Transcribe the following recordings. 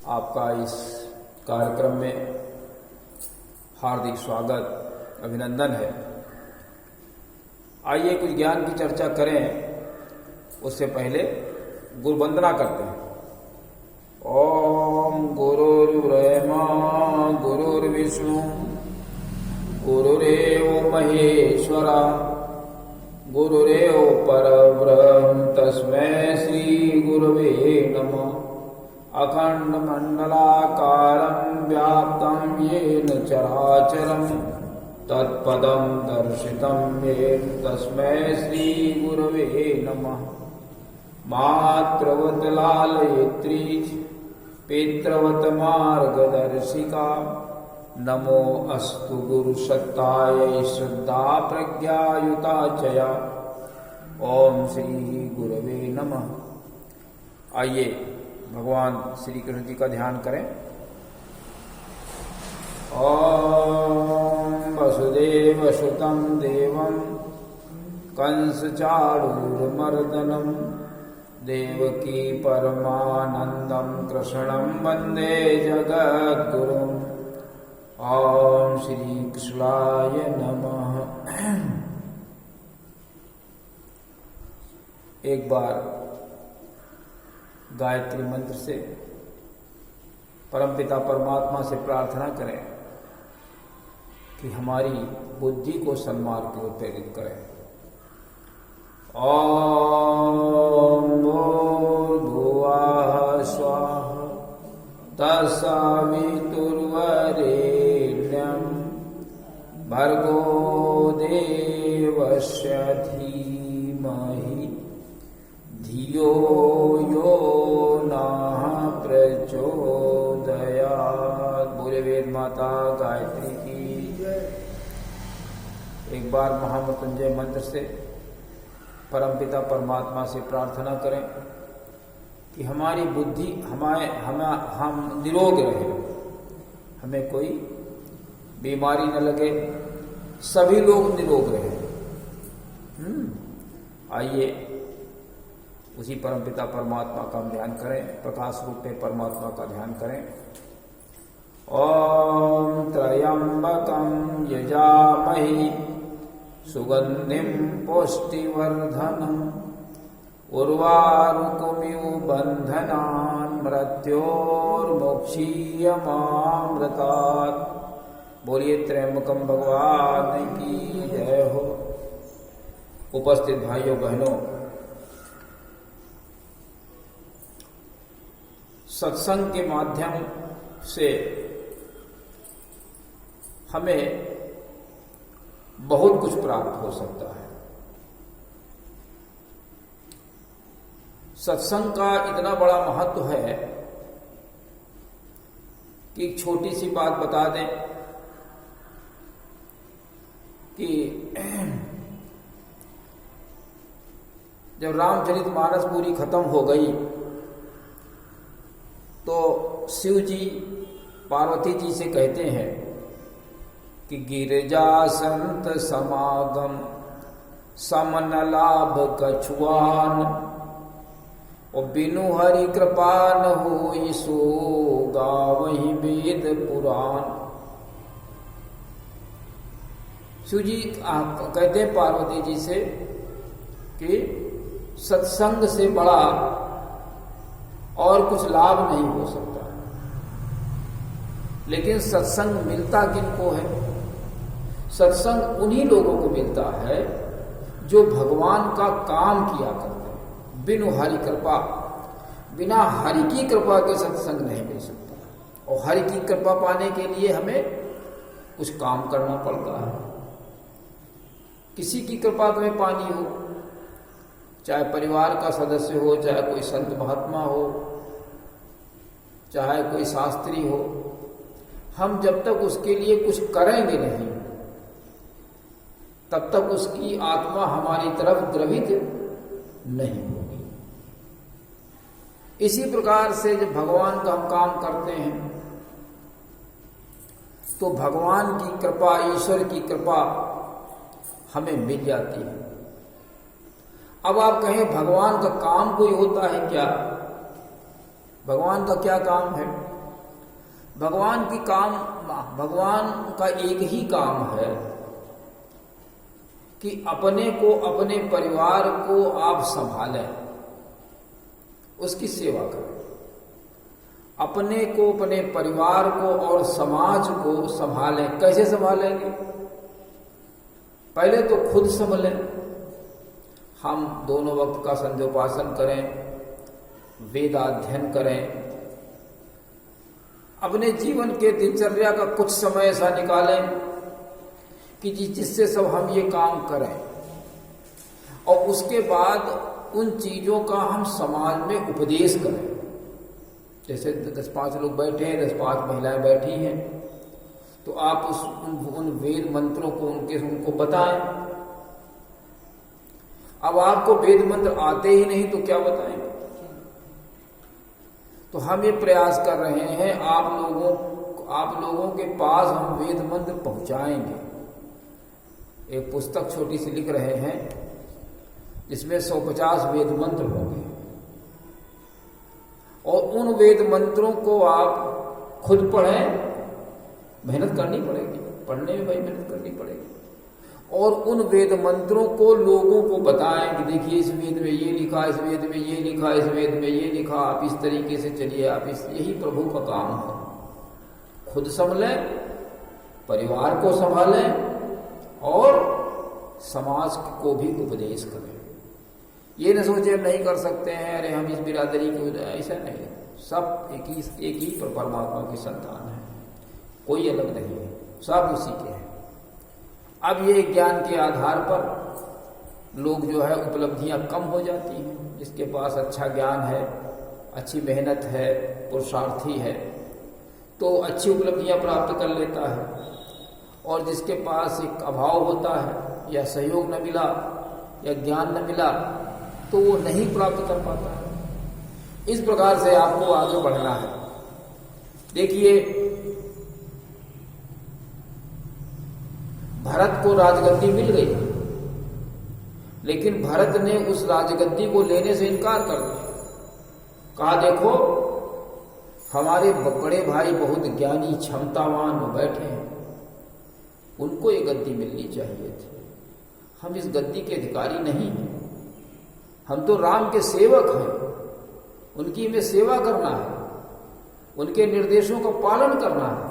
आपका इस कार्यक्रम में हार्दिक स्वागत, अभिनंदन है। आइए कुछ ज्ञान की चर्चा करें, उससे पहले गुरु वंदना करते हैं। ओम गुरुर्ब्रह्मा गुरुर्विष्णु गुरुरेव महेश्वरा गुरुरेव परब्रह्म तस्मै श्री गुरवे नमः। अखण्डमण्डलाकारं व्याप्तं येन चराचरं तत्पदं दर्शितं येन तस्मै श्री गुरवे नमः। मातृवत् लालयित्री पितृवत् मार्गदर्शिका नमो अस्तु गुरुसत्तायै श्रद्धा प्रज्ञायुता चया। ओम श्री गुरवे नमः। आइए भगवान श्री कृष्ण जी का ध्यान करें। ओम वसुदेव सुतं देवं कंसचाणूरमर्दनं देवकी परमानंदं कृष्णं वंदे जगद्गुरुम्। ओम श्री कृष्णाय नमः। एक बार गायत्री मंत्र से परमपिता परमात्मा से प्रार्थना करें कि हमारी बुद्धि को सन्मार्ग की ओर प्रेरित करें। ओम भूर्भुवः स्वः तत्सवितुर्वरेण्यं भर्गो देवस्य धीमहि धियो यो नः प्रचोदयात्। बोले वेद माता गायत्री की जय। एक बार महामृत्युंजय मंत्र से परमपिता परमात्मा से प्रार्थना करें कि हमारी बुद्धि हम निरोग रहे, हमें कोई बीमारी न लगे, सभी लोग निरोग रहे। आइए उसी परमपिता परमात्मा का हम ध्यान करें, प्रकाश रूप में परमात्मा का ध्यान करें। ओम त्र्यंबकं यजामहि सुगंधिं पुष्टिवर्धनम् उर्वारुकमिव बंधनान् मृत्योर्मुक्षीयमामृतात्। बोलिए त्र्यंबकम भगवान की जय हो। उपस्थित भाइयों बहनों, सत्संग के माध्यम से हमें बहुत कुछ प्राप्त हो सकता है। सत्संग का इतना बड़ा महत्व है कि एक छोटी सी बात बता दें कि जब रामचरितमानस पूरी खत्म हो गई तो शिव जी पार्वती जी से कहते हैं कि गिरजा संत समागम समन लाभ कछुआन और बिनु हरि कृपा न होई सो गावहि वेद पुराण। शिव जी कहते हैं पार्वती जी से कि सत्संग से बड़ा और कुछ लाभ नहीं हो सकता, लेकिन सत्संग मिलता किनको है? सत्संग उन्हीं लोगों को मिलता है जो भगवान का काम किया करते हैं। बिनु हरि कृपा, बिना हरि की कृपा के सत्संग नहीं मिल सकता। और हरि की कृपा पाने के लिए हमें कुछ काम करना पड़ता है। किसी की कृपा तुम्हें पानी हो, चाहे परिवार का सदस्य हो, चाहे कोई संत महात्मा हो, चाहे कोई शास्त्री हो, हम जब तक उसके लिए कुछ करेंगे नहीं तब तक उसकी आत्मा हमारी तरफ द्रवित नहीं होगी। इसी प्रकार से जब भगवान का हम काम करते हैं तो भगवान की कृपा, ईश्वर की कृपा हमें मिल जाती है। अब आप कहें भगवान का काम कोई होता है क्या? भगवान का क्या काम है? भगवान का एक ही काम है कि अपने को, अपने परिवार को आप संभालें, उसकी सेवा करें। अपने को, अपने परिवार को और समाज को संभालें। कैसे संभालेंगे? पहले तो खुद संभलें। हम दोनों वक्त का संध्योपासन करें, वेदाध्ययन करें, अपने जीवन के दिनचर्या का कुछ समय ऐसा निकालें कि जिससे सब हम ये काम करें, और उसके बाद उन चीजों का हम समाज में उपदेश करें। जैसे 10-5 लोग बैठे हैं, 10-5 महिलाएं बैठी हैं, तो आप उन वेद मंत्रों को उनको बताएं। अब आपको वेद मंत्र आते ही नहीं तो क्या बताएं? तो हम ये प्रयास कर रहे हैं आप लोगों के पास हम वेद मंत्र पहुंचाएंगे। एक पुस्तक छोटी सी लिख रहे हैं जिसमें 150 वेद मंत्र होंगे, और उन वेद मंत्रों को आप खुद पढ़ें। मेहनत करनी पड़ेगी, पढ़ने में भाई मेहनत करनी पड़ेगी। और उन वेद मंत्रों को लोगों को बताएं कि देखिए इस वेद में ये लिखा, इस वेद में ये लिखा, इस वेद में ये लिखा, आप इस तरीके से चलिए, आप यही प्रभु का काम है। खुद संभलें, परिवार को संभालें और समाज को भी उपदेश करें। ये न सोचे नहीं कर सकते हैं, अरे हम इस बिरादरी के, ऐसा नहीं। सब एक ही परमात्मा की संतान है, कोई अलग नहीं है, सब उसी के हैं। अब ये ज्ञान के आधार पर लोग जो है उपलब्धियां कम हो जाती हैं। जिसके पास अच्छा ज्ञान है, अच्छी मेहनत है, पुरुषार्थी है, तो अच्छी उपलब्धियां प्राप्त कर लेता है। और जिसके पास एक अभाव होता है, या सहयोग न मिला, या ज्ञान न मिला, तो वो नहीं प्राप्त कर पाता है। इस प्रकार से आपको आगे बढ़ना है। देखिए, भरत को राजगद्दी मिल गई, लेकिन भरत ने उस राजगद्दी को लेने से इनकार कर दिया। कहा देखो हमारे बड़े भाई बहुत ज्ञानी क्षमतावान बैठे हैं, उनको ये गद्दी मिलनी चाहिए थी। हम इस गद्दी के अधिकारी नहीं हैं, हम तो राम के सेवक हैं, उनकी हमें सेवा करना है, उनके निर्देशों का पालन करना है।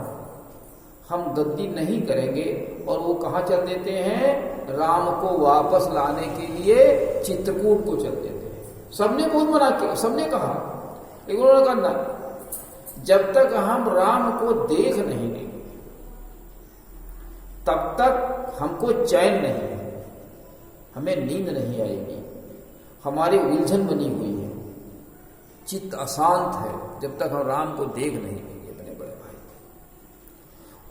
हम गद्दी नहीं करेंगे। और वो कहाँ चल देते हैं? राम को वापस लाने के लिए चित्रकूट को चल देते हैं। सबने बहुत मना किया, सबने कहा, लेकिन उन्होंने कहा ना, जब तक हम राम को देख नहीं लेंगे तब तक हमको चैन नहीं है, हमें नींद नहीं आएगी, हमारी उलझन बनी हुई है, चित्त अशांत है जब तक हम राम को देख नहीं लेंगे अपने बड़े भाई।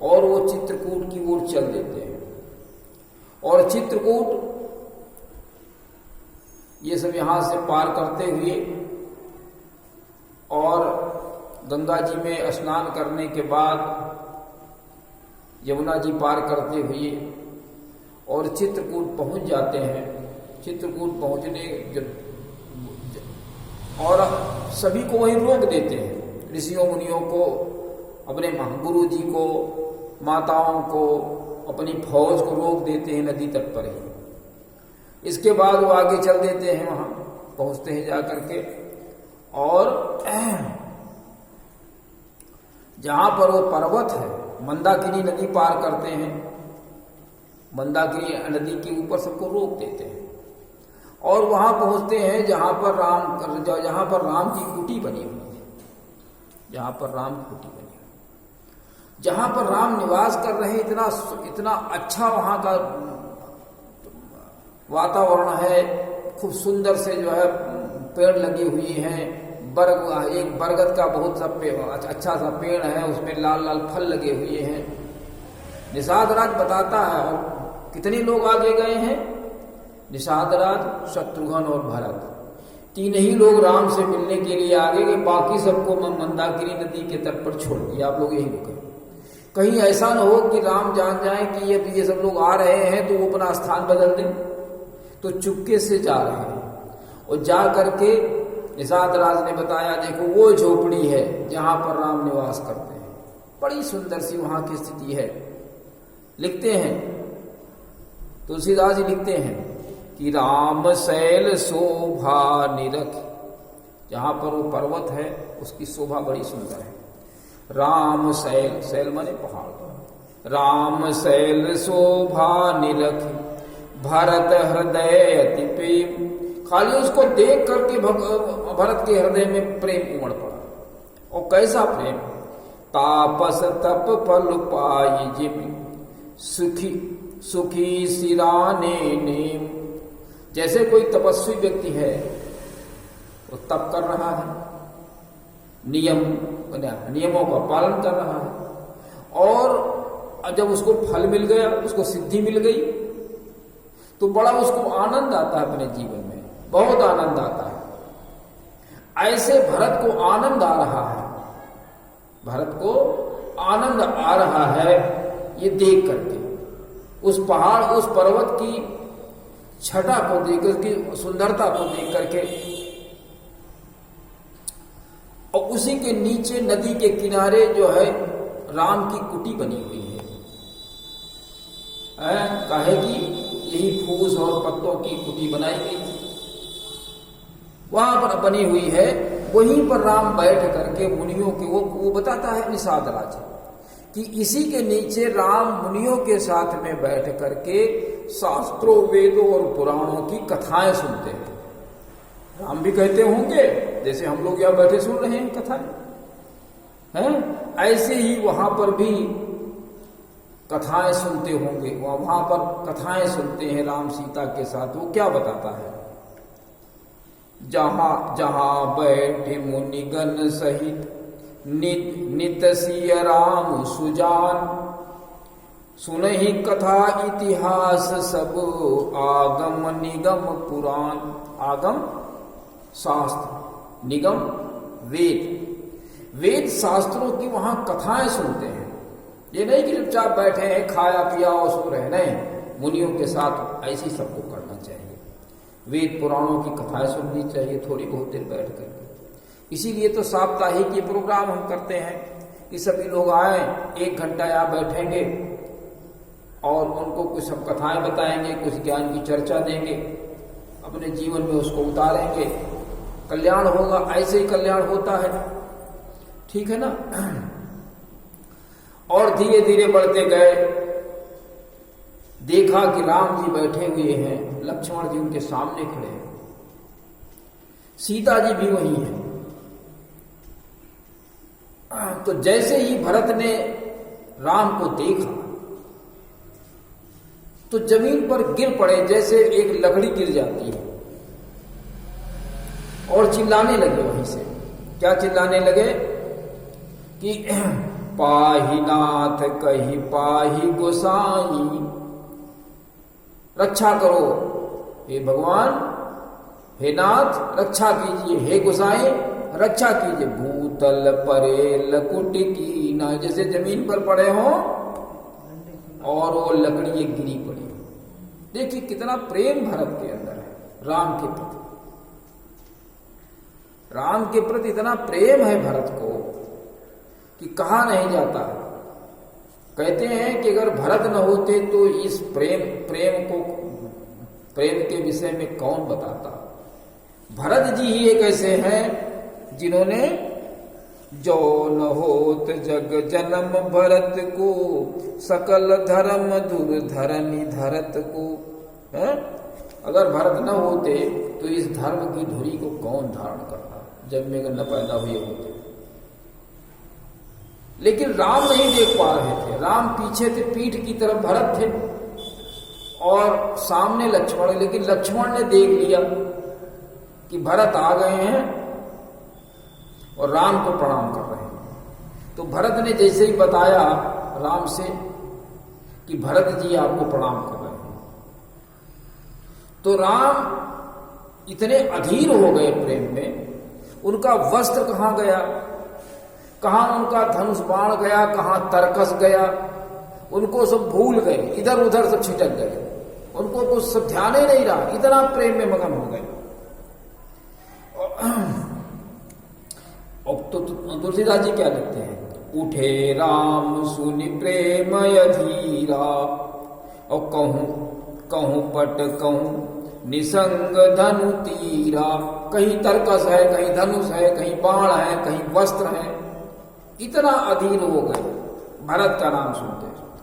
और वो चित्रकूट की ओर चल देते हैं। और चित्रकूट ये सब यहां से पार करते हुए और गंगा जी में स्नान करने के बाद यमुना जी पार करते हुए और चित्रकूट पहुंच जाते हैं। चित्रकूट पहुंचने और सभी को वहीं रोक देते हैं, ऋषियों मुनियों को, अपने गुरु जी को, माताओं को, अपनी फौज को रोक देते हैं नदी तट पर ही। इसके बाद वो आगे चल देते हैं, वहां पहुंचते हैं जाकर के, और जहां पर वो पर्वत है, मंदाकिनी नदी पार करते हैं। मंदाकिनी नदी के ऊपर सबको रोक देते हैं और वहां पहुंचते हैं जहां पर राम की कुटी बनी हुई है, जहां पर राम की कुटी बनी हुई, जहां पर राम निवास कर रहे हैं। इतना अच्छा वहां का वातावरण है, खूब सुंदर से जो है पेड़ लगी हुई हैं। एक बरगद का बहुत सा अच्छा सा पेड़ है, उसमें लाल लाल फल लगे हुए हैं। निषाद राज बताता है, और कितने लोग आगे गए हैं? निषाद राज, शत्रुघ्न और भरत, तीन ही लोग राम से मिलने के लिए आगे गए, बाकी सबको मंदाकिनी नदी के तट पर छोड़ दिया। आप लोग यही रुके, कहीं ऐसा न हो कि राम जान जाए कि ये सब लोग आ रहे हैं तो वो अपना स्थान बदल दें। तो चुपके से जा रहे हैं, और जा करके निषाद राज ने बताया, देखो वो झोपड़ी है जहां पर राम निवास करते हैं, बड़ी सुंदर सी वहां की स्थिति है। लिखते हैं तुलसीदास जी लिखते हैं कि राम शैल शोभा निरख, जहां पर वो पर्वत है उसकी शोभा बड़ी सुंदर है। राम शैल, शैल माने पहाड़, राम शैल शोभा निरख भरत हृदय अति प्रेम। खाली उसको देख करके भरत के हृदय में प्रेम उमड़ पड़ा। और कैसा प्रेम, तापस तप फल पाई जिम सुखी सुखी सिराने नेम। जैसे कोई तपस्वी व्यक्ति है, वो तप कर रहा है, नियमों का पालन कर रहा है, और जब उसको फल मिल गया, उसको सिद्धि मिल गई, तो बड़ा उसको आनंद आता है अपने जीवन में, बहुत आनंद आता है। ऐसे भरत को आनंद आ रहा है, भरत को आनंद आ रहा है ये देख करके, उस पहाड़ उस पर्वत की छटा को देख करके, सुंदरता को देख करके। और उसी के नीचे नदी के किनारे जो है राम की कुटी बनी हुई है, काहे की यही फूस और पत्तों की कुटी बनाई गई थी, वहां पर बनी हुई है। वहीं पर राम बैठ करके मुनियों के वो बताता है निषाद राज कि इसी के नीचे राम मुनियों के साथ में बैठ करके शास्त्रों वेदों और पुराणों की कथाएं सुनते हैं। राम भी कहते होंगे जैसे हम लोग यहां बैठे सुन रहे हैं कथाएं, हैं? ऐसे ही वहां पर भी कथाएं सुनते होंगे, वहां पर कथाएं सुनते हैं राम सीता के साथ। वो क्या बताता है, जहां जहां बैठे मुनिगण सहित नित सिय राम सुजान। सुनहि कथा इतिहास सब आगम निगम पुराण। आगम शास्त्र, निगम वेद, वेद शास्त्रों की वहां कथाएं सुनते हैं। ये नहीं कि चुपचाप बैठे हैं खाया पिया और सो रहे, नहीं, मुनियों के साथ ऐसी सबको करना चाहिए। वेद पुराणों की कथाएं सुननी चाहिए थोड़ी बहुत देर बैठ करके। इसीलिए तो साप्ताहिक ये प्रोग्राम हम करते हैं कि सभी लोग आए, 1 घंटा यहाँ बैठेंगे और उनको कुछ सब कथाएं बताएंगे, कुछ ज्ञान की चर्चा देंगे, अपने जीवन में उसको उतारेंगे, कल्याण होगा। ऐसे ही कल्याण होता है, ठीक है ना। और धीरे धीरे बढ़ते गए, देखा कि राम जी बैठे हुए हैं, लक्ष्मण जी उनके सामने खड़े हैं, सीता जी भी वही हैं। तो जैसे ही भरत ने राम को देखा तो जमीन पर गिर पड़े, जैसे एक लकड़ी गिर जाती है, और चिल्लाने लगे वहीं से। क्या चिल्लाने लगे कि पाहि नाथ कही पाहि गोसाई। रक्षा करो हे भगवान, हे नाथ रक्षा कीजिए, हे गोसाई रक्षा कीजिए। भूतल परे लकुट की ना, जैसे जमीन पर पड़े हो और वो लकड़ी एक गिरी पड़ी। देखिए कितना प्रेम भरत के अंदर है राम के प्रति। राम के प्रति इतना प्रेम है भरत को कि कहा नहीं जाता। कहते हैं कि अगर भरत न होते तो इस प्रेम के विषय में कौन बताता। भरत जी ही एक ऐसे हैं जिन्होंने जो न होत जग जन्म भरत को, सकल धर्म दुर्धरनि धरत को। है? अगर भरत न होते तो इस धर्म की धुरी को कौन धारण करता, जग में अगर न पैदा हुए होते। लेकिन राम नहीं देख पा रहे थे, राम पीछे थे, पीठ की तरफ भरत थे और सामने लक्ष्मण। लेकिन लक्ष्मण ने देख लिया कि भरत आ गए हैं और राम को प्रणाम कर रहे हैं। तो भरत ने जैसे ही बताया राम से कि भरत जी आपको प्रणाम कर रहे हैं, तो राम इतने अधीर हो गए प्रेम में। उनका वस्त्र कहां गया, कहां उनका धनुष बाण गया, कहां तरकस गया, उनको सब भूल गए, इधर उधर सब छिटक गए, उनको कुछ सब ध्यान ही नहीं रहा, इतना प्रेम में मगन हो गए। और तो तुलसीदास जी क्या लिखते हैं, उठे राम सुनि प्रेम अधीरा। और कहूँ पट कहूँ निसंग धनु तीरा। कहीं तरकस है, कहीं धनुष है, कहीं बाण है, कहीं वस्त्र है। इतना अधीर हो गए भरत का नाम सुनते सुनते।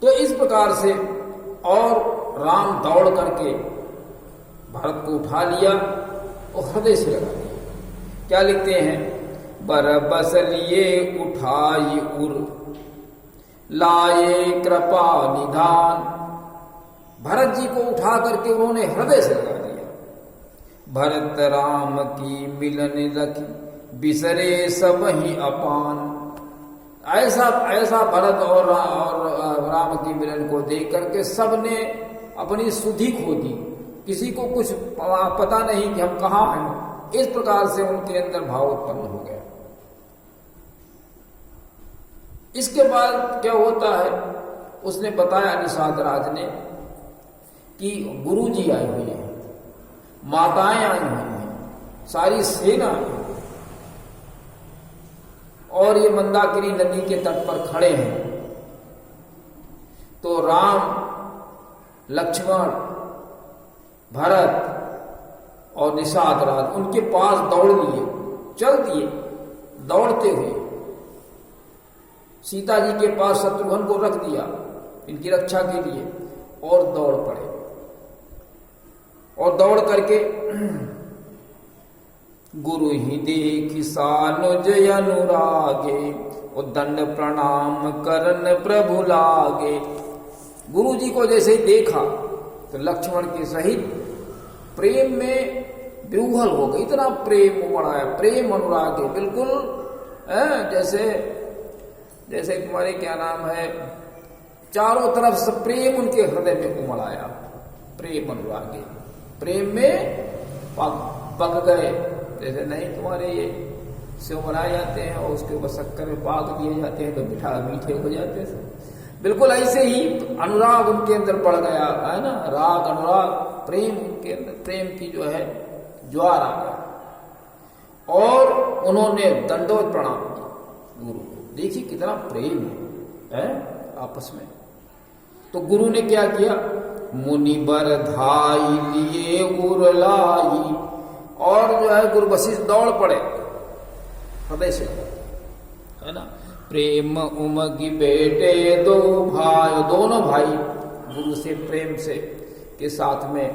तो इस प्रकार से और राम दौड़ करके भरत को उठा लिया और हृदय से लगा दिया। क्या लिखते हैं? बरबस लिए उठाई उर लाए कृपा निधान। भरत जी को उठा करके उन्होंने हृदय से लगा दिया। भरत राम की मिलन रखी बिसरे सब ही अपान। ऐसा भरत और राम की मिलन को देख करके सबने अपनी सुधि खो दी। किसी को कुछ पता नहीं कि हम कहाँ हैं। इस प्रकार से उनके अंदर भाव उत्पन्न हो गया। इसके बाद क्या होता है, उसने बताया निषाद राज ने कि गुरुजी आए हुए हैं, माताएं आई हुई हैं, सारी सेना आई है और ये मंदाकिनी नदी के तट पर खड़े हैं। तो राम, लक्ष्मण, भरत और निषाद राज उनके पास दौड़ लिए, चल दिए दौड़ते हुए। सीता जी के पास शत्रुघ्न को रख दिया इनकी रक्षा के लिए और दौड़ पड़े। और दौड़ करके गुरु ही देखि सानुज अनुरागे और दंड प्रणाम करन प्रभु लागे। गुरु जी को जैसे ही देखा तो लक्ष्मण के सहित प्रेम में विह्वल हो गए। इतना प्रेम उमड़ आया, प्रेम अनुरागे, बिल्कुल जैसे तुम्हारे क्या नाम है, चारों तरफ से प्रेम उनके हृदय में उमड़ आया। प्रेम अनुरागे, प्रेम में पक गए। जैसे नहीं तुम्हारे ये सेव बनाए जाते हैं और उसके ऊपर शक्कर में पाक दिए जाते हैं तो मीठे हो जाते हैं। बिल्कुल ऐसे ही अनुराग उनके अंदर बढ़ गया है ना। राग, अनुराग, प्रेम उनके अंदर, प्रेम की जो है ज्वार आ गया। और उन्होंने दंडवत प्रणाम किया गुरु को। देखिए कितना प्रेम है आपस में। तो गुरु ने क्या किया? मुनि बर धाई लिए उरलाई। और जो है गुरु वशिष्ठ दौड़ पड़े हृदय से, है ना। प्रेम उमगी बेटे दो भाई, दोनों भाई गुरु से प्रेम से के साथ में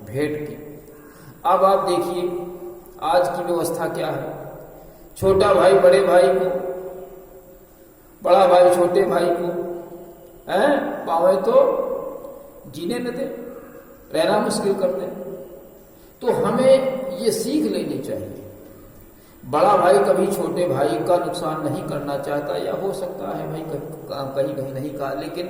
भेंट की। अब आप देखिए आज की व्यवस्था क्या है। छोटा भाई बड़े भाई को, बड़ा भाई छोटे भाई को पावे तो जीने न दे, रहना मुश्किल कर दे। तो हमें ये सीख लेनी चाहिए। बड़ा भाई कभी छोटे भाई का नुकसान नहीं करना चाहता, या हो सकता है भाई कहीं नहीं कहा, लेकिन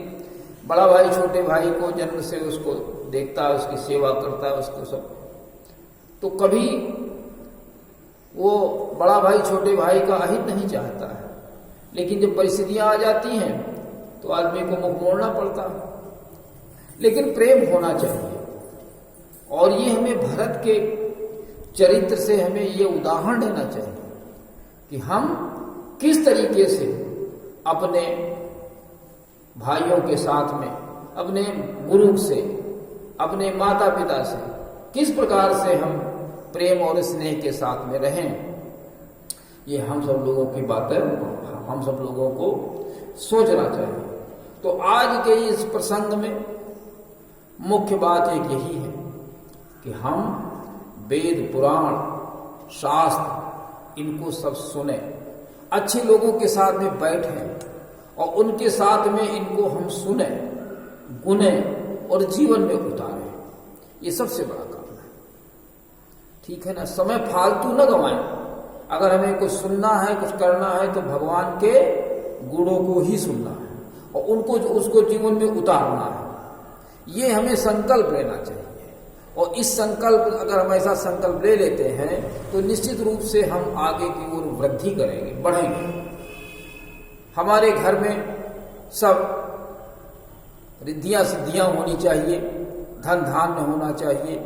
बड़ा भाई छोटे भाई को जन्म से उसको देखता है, उसकी सेवा करता है, उसको सब, तो कभी वो बड़ा भाई छोटे भाई का अहित नहीं चाहता है। लेकिन जब परिस्थितियां आ जाती हैं तो आदमी को मुख मोड़ना पड़ता है। लेकिन प्रेम होना चाहिए। और ये हमें भरत के चरित्र से हमें ये उदाहरण देना चाहिए कि हम किस तरीके से अपने भाइयों के साथ में, अपने गुरु से, अपने माता पिता से किस प्रकार से हम प्रेम और स्नेह के साथ में रहें। ये हम सब लोगों की बातें, हम सब लोगों को सोचना चाहिए। तो आज के इस प्रसंग में मुख्य बात एक यही है कि हम वेद, पुराण, शास्त्र इनको सब सुने, अच्छे लोगों के साथ में बैठें और उनके साथ में इनको हम सुने, गुने और जीवन में उतारें। ये सबसे बड़ा काम है, ठीक है ना। समय फालतू न गंवाएं। अगर हमें कुछ सुनना है, कुछ करना है तो भगवान के गुणों को ही सुनना है और उनको उसको जीवन में उतारना है। ये हमें संकल्प लेना चाहिए। और इस संकल्प, अगर हम ऐसा संकल्प ले लेते हैं तो निश्चित रूप से हम आगे की ओर वृद्धि करेंगे, बढ़ेंगे। हमारे घर में सब रिद्धियां सिद्धियां होनी चाहिए, धन धान्य होना चाहिए।